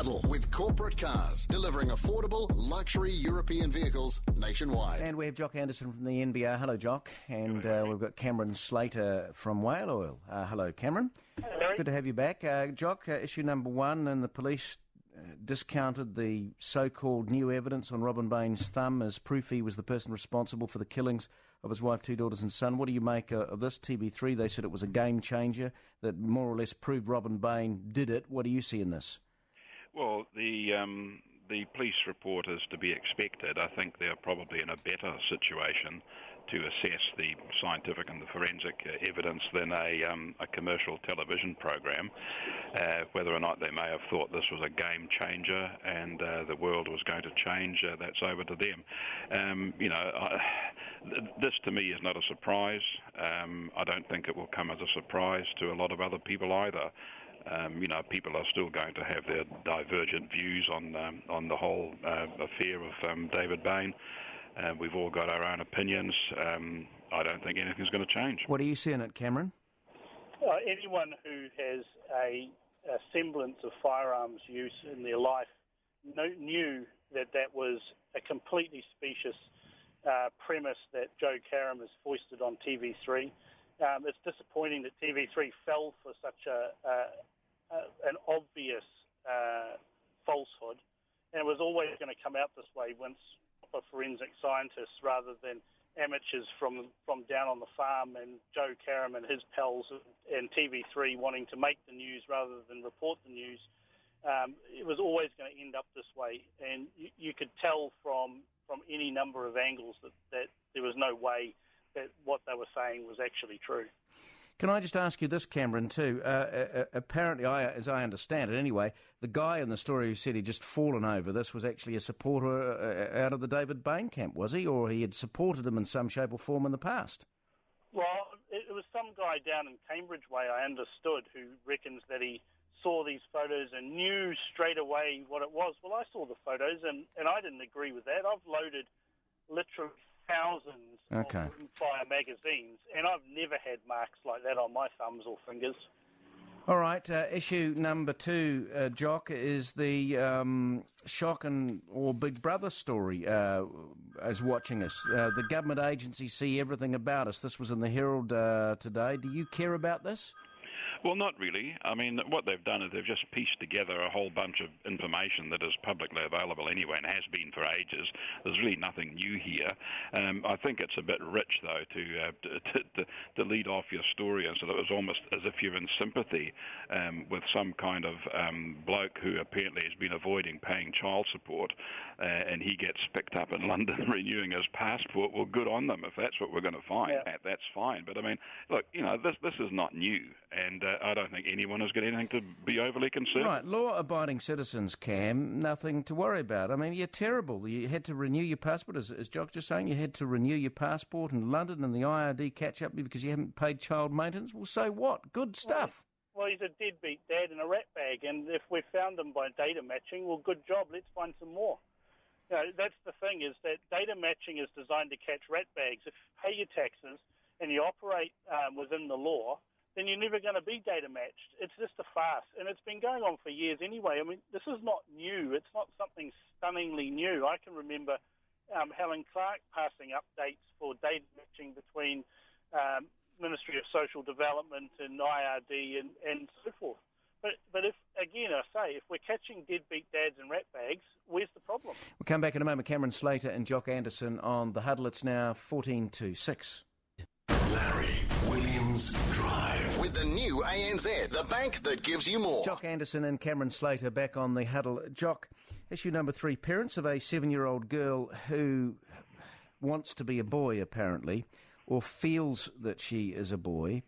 Huddle with corporate cars, delivering affordable luxury European vehicles nationwide. And we have Jock Anderson from the NBR. Hello, Jock. And we've got Cameron Slater from Whale Oil. Hello, Cameron. Hello. Good to have you back. Jock, issue number one, and the police discounted the so-called new evidence on Robin Bain's thumb as proof he was the person responsible for the killings of his wife, 2 daughters and son. What do you make of this? TV3, they said it was a game changer that more or less proved Robin Bain did it. What do you see in this? Well, the police report is to be expected. I think they're probably in a better situation to assess the scientific and the forensic evidence than a commercial television program. Whether or not they may have thought this was a game changer and the world was going to change, that's over to them. This to me is not a surprise. I don't think it will come as a surprise to a lot of other people either. People are still going to have their divergent views on the whole affair of David Bain. We've all got our own opinions. I don't think anything's going to change. What do you see in it, Cameron? Anyone who has a semblance of firearms use in their life knew that was a completely specious premise that Joe Karam has foisted on TV3. It's disappointing that TV3 fell for such an obvious falsehood, and it was always going to come out this way once proper forensic scientists rather than amateurs from down on the farm and Joe Karam and his pals and TV3 wanting to make the news rather than report the news. It was always going to end up this way, and you could tell from any number of angles that there was no way that what they were saying was actually true. Can I just ask you this, Cameron, too? Apparently, as I understand it anyway, the guy in the story who said he'd just fallen over this was actually a supporter out of the David Bain camp, was he? Or he had supported him in some shape or form in the past? Well, it was some guy down in Cambridge way, I understood, who reckons that he saw these photos and knew straight away what it was. Well, I saw the photos, and I didn't agree with that. I've loaded literally thousands of Rimfire magazines, and I've never had marks like that on my thumbs or fingers. All right, issue number two, Jock, is the shock or Big Brother story as watching us. The government agencies see everything about us. This was in the Herald today. Do you care about this? Well, not really. I mean, what they've done is they've just pieced together a whole bunch of information that is publicly available anyway and has been for ages. There's really nothing new here. I think it's a bit rich, though, to lead off your story, and so it was almost as if you're in sympathy with some kind of bloke who apparently has been avoiding paying child support, and he gets picked up in London renewing his passport. Well, good on them. If that's what we're going to find, that's fine. But, I mean, look, this is not new, and I don't think anyone has got anything to be overly concerned. Right, law-abiding citizens, Cam, nothing to worry about. I mean, you're terrible. You had to renew your passport, as Jock just saying, you had to renew your passport in London and the IRD catch up because you haven't paid child maintenance. Well, so what? Good stuff. Well, he's a deadbeat dad in a rat bag, and if we found him by data matching, well, good job, let's find some more. That's the thing, is that data matching is designed to catch rat bags. If you pay your taxes and you operate within the law, then you're never going to be data matched. It's just a farce, and it's been going on for years anyway. I mean, this is not new. It's not something stunningly new. I can remember Helen Clark passing updates for data matching between Ministry of Social Development and IRD and so forth. But if, again, I say, if we're catching deadbeat dads and rat bags, where's the problem? We'll come back in a moment. Cameron Slater and Jock Anderson on The Huddle. It's now 14-6. Larry Williams Drive with the new ANZ, the bank that gives you more. Jock Anderson and Cameron Slater back on The Huddle. Jock, issue number 3. Parents of a 7-year-old girl who wants to be a boy, apparently, or feels that she is a boy,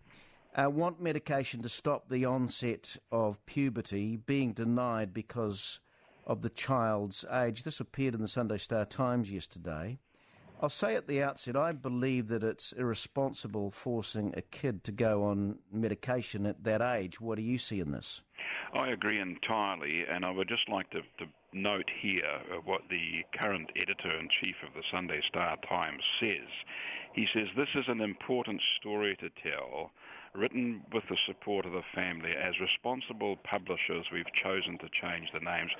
want medication to stop the onset of puberty being denied because of the child's age. This appeared in the Sunday Star Times yesterday. I'll say at the outset, I believe that it's irresponsible forcing a kid to go on medication at that age. What do you see in this? I agree entirely, and I would just like to note here what the current editor-in-chief of the Sunday Star Times says. He says, this is an important story to tell. written with the support of the family. As responsible publishers, we've chosen to change the names.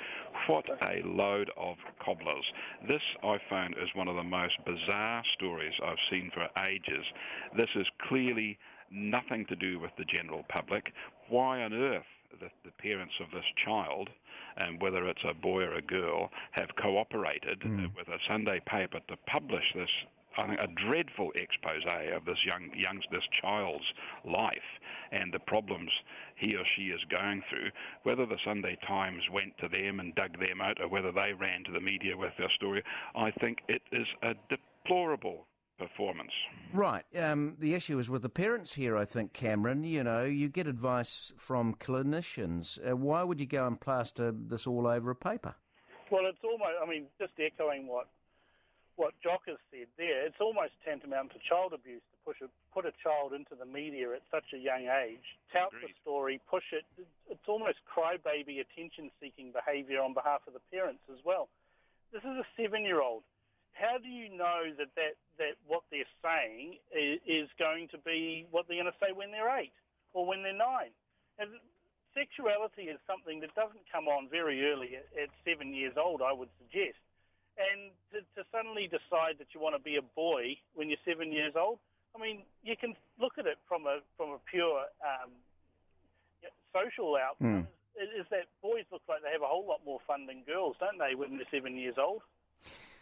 What a load of cobblers. This, I found, is one of the most bizarre stories I've seen for ages. This is clearly nothing to do with the general public. Why on earth the parents of this child, and whether it's a boy or a girl, have cooperated with a Sunday paper to publish this, I think, a dreadful expose of this this child's life and the problems he or she is going through. Whether the Sunday Times went to them and dug them out, or whether they ran to the media with their story, I think it is a deplorable performance. Right. The issue is with the parents here, I think, Cameron. You know, you get advice from clinicians. Why would you go and plaster this all over a paper? Well, it's almost, I mean, just echoing what Jock has said there, it's almost tantamount to child abuse to put a child into the media at such a young age, tout the story, push it. It's almost crybaby, attention-seeking behaviour on behalf of the parents as well. This is a 7-year-old. How do you know that what they're saying is going to be what they're going to say when they're 8 or when they're 9? And sexuality is something that doesn't come on very early at 7 years old, I would suggest. And to suddenly decide that you want to be a boy when you're 7 years old, I mean, you can look at it from a pure social outcome. Is that boys look like they have a whole lot more fun than girls, don't they, when they're 7 years old?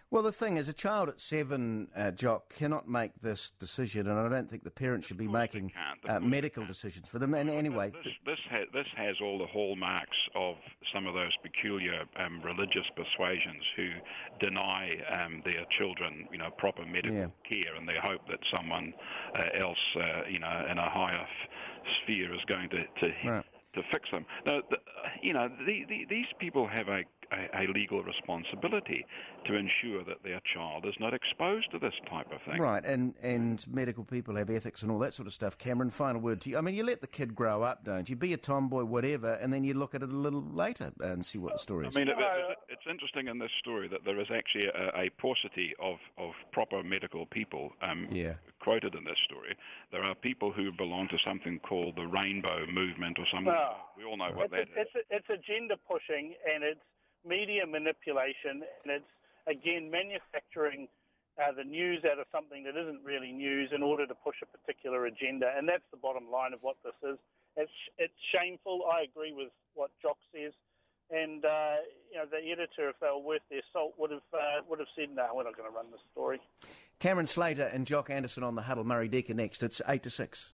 Well, the thing is, a child at 7, Jock, cannot make this decision, and I don't think the parents should be making medical decisions for them. And anyway, this has all the hallmarks of some of those peculiar religious persuasions who deny their children, proper medical care, and they hope that someone else, in a higher sphere is going to fix them. Now, these people have a legal responsibility to ensure that their child is not exposed to this type of thing. Right, and medical people have ethics and all that sort of stuff. Cameron, final word to you. I mean, you let the kid grow up, don't you? Be a tomboy, whatever, and then you look at it a little later and see what the story is. I mean, it's interesting in this story that there is actually a paucity of proper medical people quoted in this story. There are people who belong to something called the Rainbow Movement or something. We all know what that is. It's agenda pushing, and it's media manipulation, and it's, again, manufacturing the news out of something that isn't really news in order to push a particular agenda, and that's the bottom line of what this is. It's shameful. I agree with what Jock says, and the editor, if they were worth their salt, would have said, no, we're not going to run this story. Cameron Slater and Jock Anderson on the Huddle. Murray Decker next. It's 8 to 6.